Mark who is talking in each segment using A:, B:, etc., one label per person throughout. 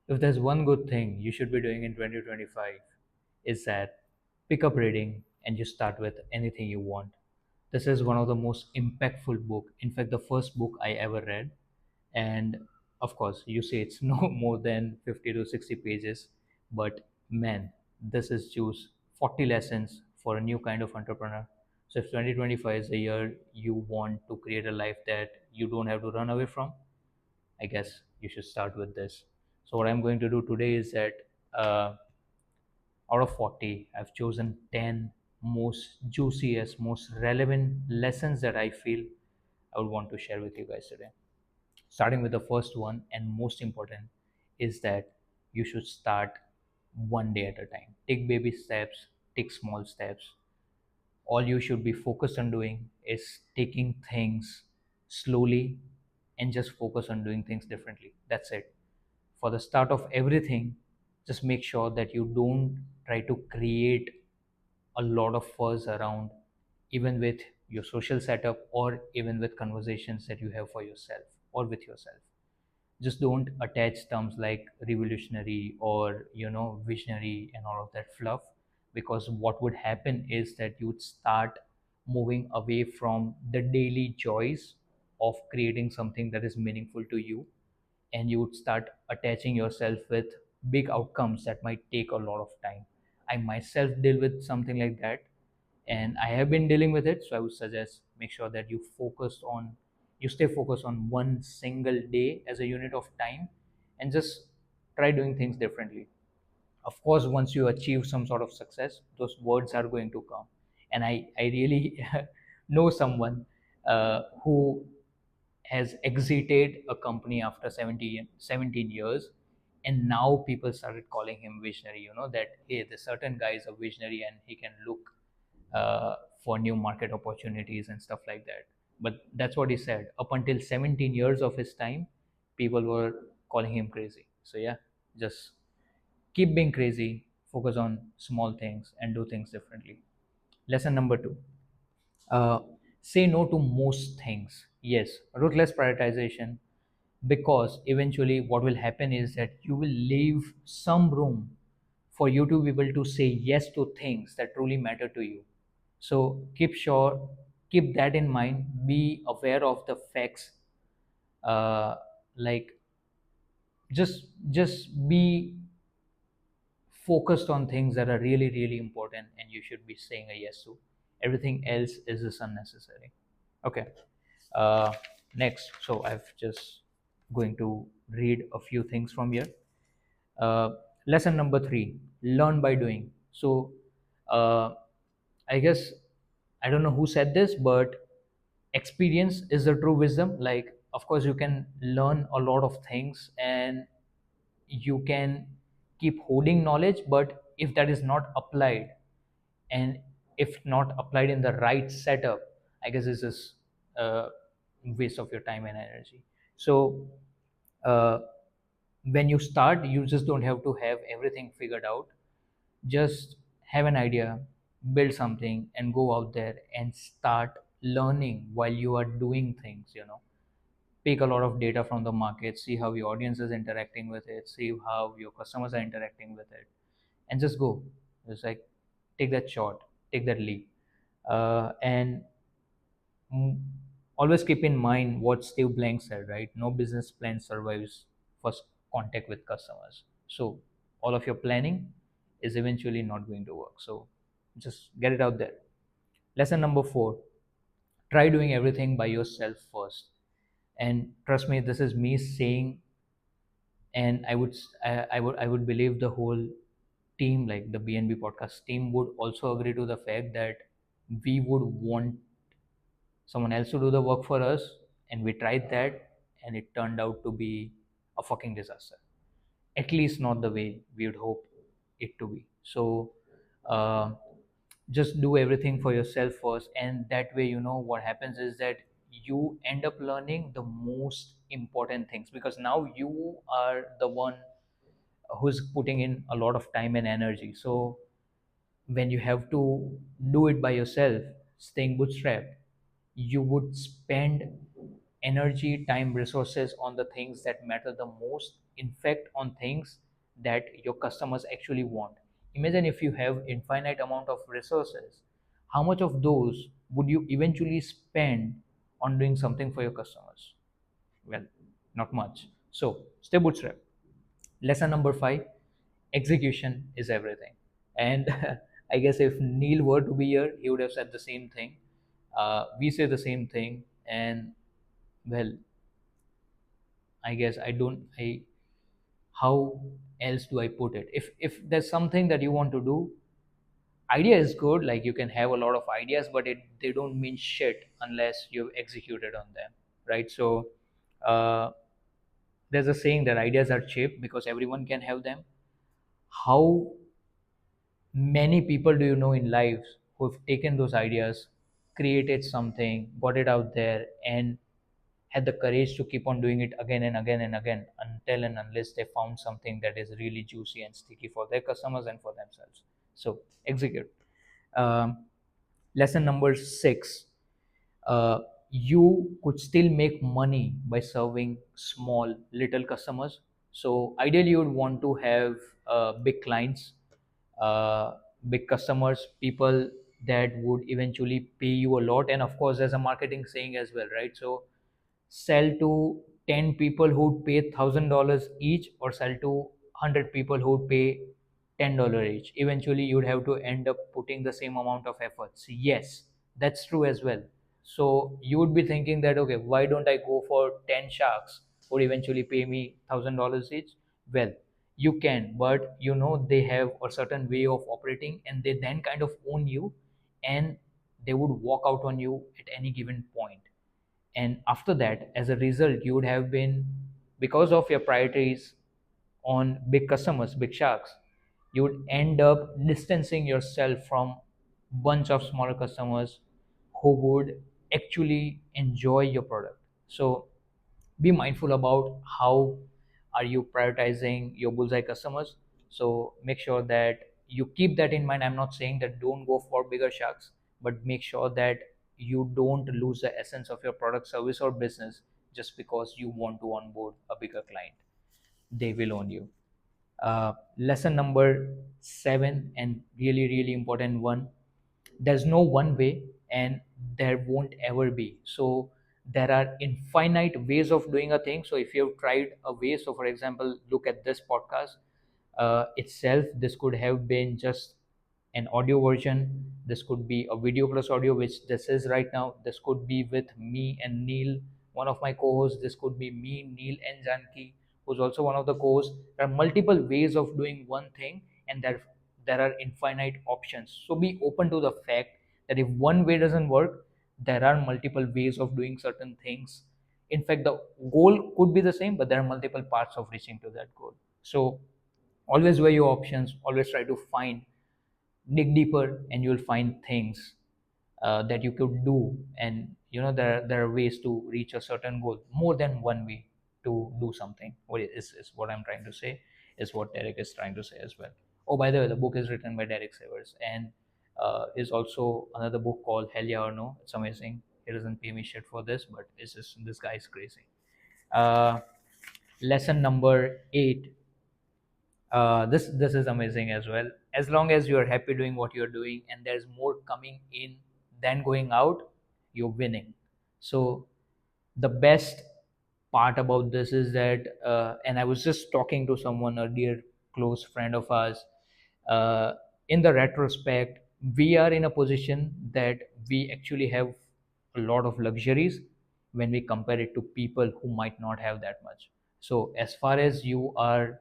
A: If there's one good thing you should be doing in 2025, is that pick up reading and you start with anything you want. This is one of the most impactful book. In fact, the first book I ever read. And of course, you say it's no more than 50 to 60 pages, but man, this is juice. 40 lessons for a new kind of entrepreneur. So if 2025 is the year you want to create a life that you don't have to run away from, I guess you should start with this. So what I'm going to do today is that uh, out of 40, I've chosen 10 most juiciest, most relevant lessons that I feel I would want to share with you guys today. Starting with the first one and most important is that you should start one day at a time. Take baby steps, take small steps. All you should be focused on doing is taking things slowly and just focus on doing things differently. That's it. For the start of everything, just make sure that you don't try to create a lot of fuzz around, even with your social setup or even with conversations that you have for yourself or with yourself. Just don't attach terms like revolutionary or visionary and all of that fluff, because what would happen is that you would start moving away from the daily joys of creating something that is meaningful to you, and you would start attaching yourself with big outcomes that might take a lot of time. I myself deal with something like that, and I have been dealing with it. So I would suggest make sure that you stay focused on one single day as a unit of time, and just try doing things differently. Of course, once you achieve some sort of success, those words are going to come. And I really know someone who has exited a company after 17 years, and now people started calling him visionary, that hey, the certain guy is a visionary and he can look uh, for new market opportunities and stuff like that. But that's what he said. Up until 17 years of his time, people were calling him crazy. So yeah, just keep being crazy, focus on small things and do things differently. Lesson number two, uh, say no to most things. Yes, ruthless prioritization, because eventually what will happen is that you will leave some room for you to be able to say yes to things that truly matter to you. So keep that in mind. Be aware of the facts. Like, just be focused on things that are really really important, and you should be saying a yes to. Everything else is just unnecessary. Okay. uh, Next, so I've just going to read a few things from here. uh, Lesson number three, learn by doing. So uh, I guess, I don't know who said this, but experience is the true wisdom. Like, of course you can learn a lot of things and you can keep holding knowledge, but if that is not applied, and if not applied in the right setup, I guess it's just a waste of your time and energy. So uh, when you start, you just don't have to have everything figured out. Just have an idea, build something, and go out there and start learning while you are doing things. Take a lot of data from the market, see how your audience is interacting with it, see how your customers are interacting with it, and just go. Just like, take that shot, take that leap. And mm, always keep in mind what Steve Blank said, right? No business plan survives first contact with customers. So all of your planning is eventually not going to work. So just get it out there. Lesson number four, try doing everything by yourself first. And trust me, this is me saying, and I would believe the whole team, like the BNB podcast team, would also agree to the fact that we would want someone else to do the work for us, and we tried that, and it turned out to be a fucking disaster. At least not the way we would hope it to be. So uh, just do everything for yourself first, and that way, what happens is that you end up learning the most important things, because now you are the one who's putting in a lot of time and energy. So when you have to do it by yourself, staying bootstrapped, you would spend energy, time, resources on the things that matter the most, in fact on things that your customers actually want. Imagine if you have infinite amount of resources, how much of those would you eventually spend on doing something for your customers? Well, not much. So stay bootstrap. Lesson number 5: execution is everything. And I guess if Neil were to be here, he would have said the same thing. We say the same thing, and well, I guess I don't. I how else do I put it? If there's something that you want to do, idea is good. Like you can have a lot of ideas, but they don't mean shit unless you've executed on them, right? So uh, there's a saying that ideas are cheap because everyone can have them. How many people do you know in lives who've taken those ideas, created something, got it out there, and had the courage to keep on doing it again and again and again until and unless they found something that is really juicy and sticky for their customers and for themselves? So execute. um, Lesson number 6: uh, you could still make money by serving small little customers. So ideally you would want to have big clients, uh, big customers, people that would eventually pay you a lot. And of course there's a marketing saying as well, right? So sell to 10 people who would pay $1,000 each, or sell to 100 people who would pay $10 each. Eventually you would have to end up putting the same amount of efforts. Yes, that's true as well. So you would be thinking that, okay, why don't I go for 10 sharks who eventually pay me $1,000 each? Well, you can, but you know they have a certain way of operating, and they then kind of own you, and they would walk out on you at any given point. And after that, as a result, you would have been, because of your priorities on big customers, big sharks, you would end up distancing yourself from bunch of smaller customers who would actually enjoy your product. So be mindful about how are you prioritizing your bullseye customers. So make sure that you keep that in mind. I'm not saying that don't go for bigger sharks, but make sure that you don't lose the essence of your product, service, or business just because you want to onboard a bigger client. They will own you. Lesson number 7, and really really important one: there's no one way, and there won't ever be. So there are infinite ways of doing a thing. So if you've tried a way, so for example, look at this podcast itself. This could have been just an audio version. This could be a video plus audio, which this is right now. This could be with me and Neil, one of my co-hosts. This could be me, Neil, and Janki, who's also one of the co-hosts. There are multiple ways of doing one thing, and there are infinite options. So be open to the fact that if one way doesn't work, there are multiple ways of doing certain things. In fact, the goal could be the same, but there are multiple parts of reaching to that goal. So always weigh your options, always try to find, dig deeper, and you'll find things that you could do. And you know there are ways to reach a certain goal, more than one way to do something. What is what I'm trying to say, is what Derek is trying to say as well. Oh, by the way, the book is written by Derek Sivers, and is also another book called Hell Yeah or No. It's amazing. He doesn't pay me shit for this, but it's just, this guy is crazy. uh, Lesson number 8: this is amazing as well. As long as you are happy doing what you're doing and there's more coming in than going out, you're winning. So the best part about this is that, and I was just talking to someone, a dear close friend of ours, uh, in the retrospect, we are in a position that we actually have a lot of luxuries when we compare it to people who might not have that much. So as far as you are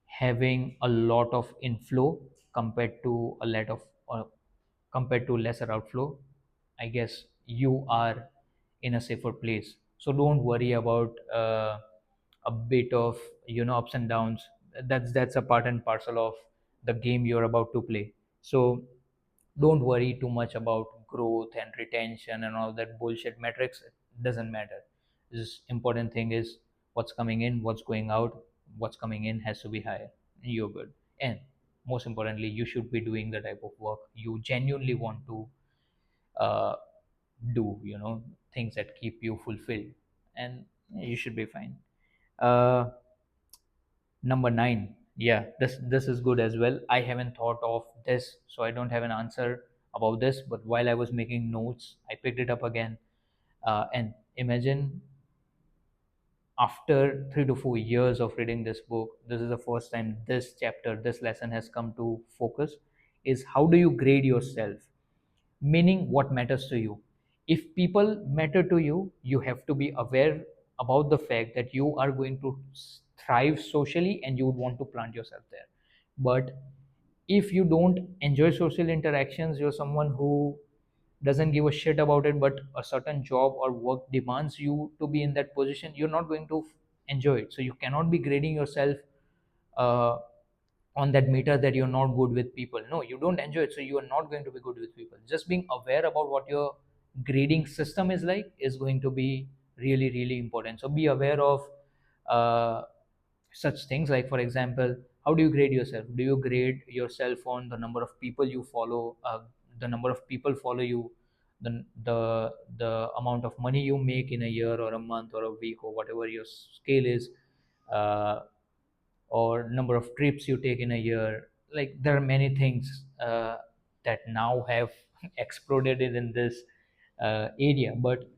A: having a lot of inflow compared to a lot of, compared to lesser outflow, I guess you are in a safer place. So don't worry about a bit of, you know, ups and downs. That's a part and parcel of the game you're about to play. So don't worry too much about growth and retention and all that bullshit metrics. It doesn't matter. This important thing is what's coming in, what's going out. What's coming in has to be higher. You're good. And most importantly, you should be doing the type of work you genuinely want to uh, do, you know. things that keep you fulfilled, and you should be fine. uh, Number 9. Yeah, this is good as well. I haven't thought of this, so I don't have an answer about this, but while I was making notes, I picked it up again. And imagine, after 3 to 4 years of reading this book, this is the first time this chapter, this lesson has come to focus, is how do you grade yourself? Meaning, what matters to you. If people matter to you, you have to be aware about the fact that you are going to thrive socially and you would want to plant yourself there. But if you don't enjoy social interactions, you're someone who doesn't give a shit about it, but a certain job or work demands you to be in that position, you're not going to enjoy it. So you cannot be grading yourself uh, on that meter that you're not good with people. No, you don't enjoy it, so you are not going to be good with people. Just being aware about what your grading system is like is going to be really, really important. So be aware of uh, such things, like for example, how do you grade yourself? Do you grade yourself on the number of people you follow, the number of people follow you, the amount of money you make in a year or a month or a week or whatever your scale is, uh, or number of trips you take in a year? Like, there are many things that now have exploded in this area, but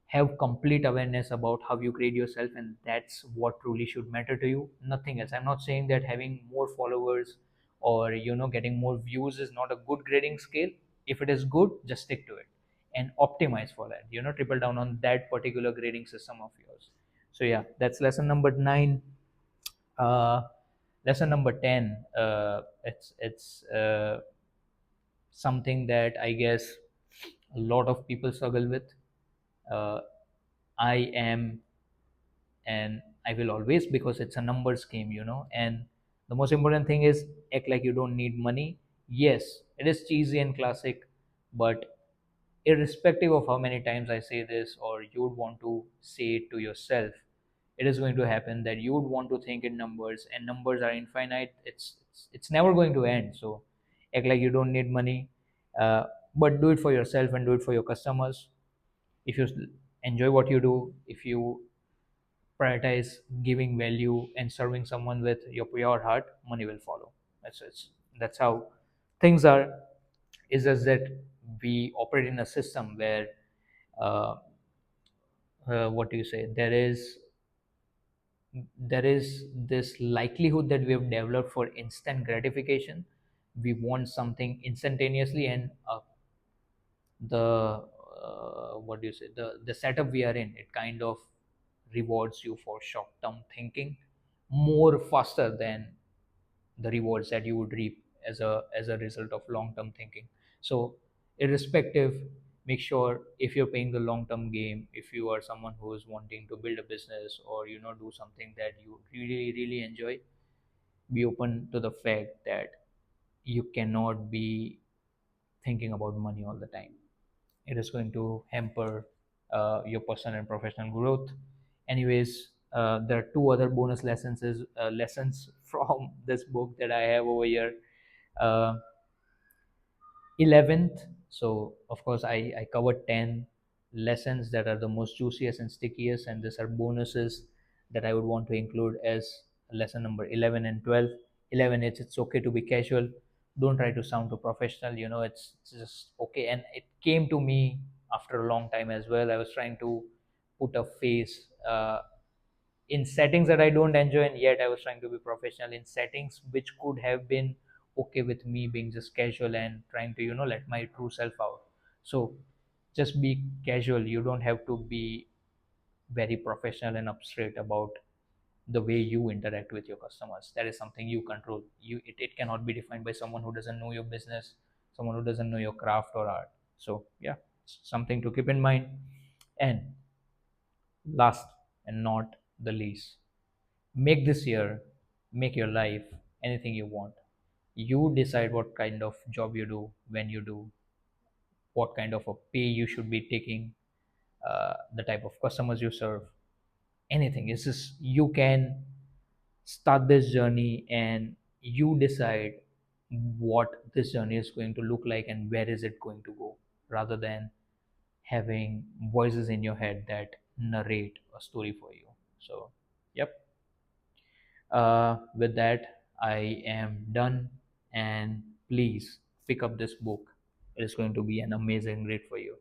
A: have complete awareness about how you grade yourself, and that's what truly should matter to you, nothing else. I'm not saying that having more followers or getting more views is not a good grading scale. If it is good, just stick to it and optimize for that, triple down on that particular grading system of yours. So yeah, that's lesson number 9. uh, Lesson number 10, it's something that I guess a lot of people struggle with. uh, I am, and I will always, because it's a numbers game, and the most important thing is, act like you don't need money. Yes, it is cheesy and classic, but irrespective of how many times I say this, or you would want to say it to yourself, it is going to happen that you would want to think in numbers, and numbers are infinite. It's never going to end. So act like you don't need money, uh, but do it for yourself and do it for your customers. If you enjoy what you do, if you prioritize giving value and serving someone with your pure heart, money will follow. That's how things are. Is just that we operate in a system where, uh, what do you say, there is this likelihood that we have developed for instant gratification. We want something instantaneously, and the what do you say, the setup we are in, it kind of rewards you for short term thinking more faster than the rewards that you would reap as a result of long term thinking. So irrespective, make sure, if you're playing the long term game, if you are someone who is wanting to build a business, or do something that you really, really enjoy, be open to the fact that you cannot be thinking about money all the time. It is going to hamper your personal and professional growth. Anyways, there are two other bonus lessons from this book that I have over here. uh, 11th. So of course I covered 10 lessons that are the most juiciest and stickiest, and these are bonuses that I would want to include as lesson number 11 and 12. 11 is, it's okay to be casual. Don't try to sound too professional. It's just okay. And it came to me after a long time as well. I was trying to put a face in settings that I don't enjoy, and yet I was trying to be professional in settings which could have been okay with me being just casual and trying to let my true self out. So just be casual. You don't have to be very professional and up straight about the way you interact with your customers. That is something you control. It cannot be defined by someone who doesn't know your business, someone who doesn't know your craft or art. So yeah, something to keep in mind. And last and not the least, make this year, make your life anything you want. You decide what kind of job you do, when you do, what kind of a pay you should be taking, the type of customers you serve, anything. It's just, you can start this journey and you decide what this journey is going to look like and where is it going to go, rather than having voices in your head that narrate a story for you. So, yep. With that, I am done. And please pick up this book. It is going to be an amazing read for you.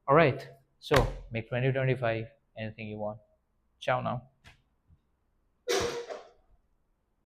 A: All right. So, make 2025 anything you want. Ciao now.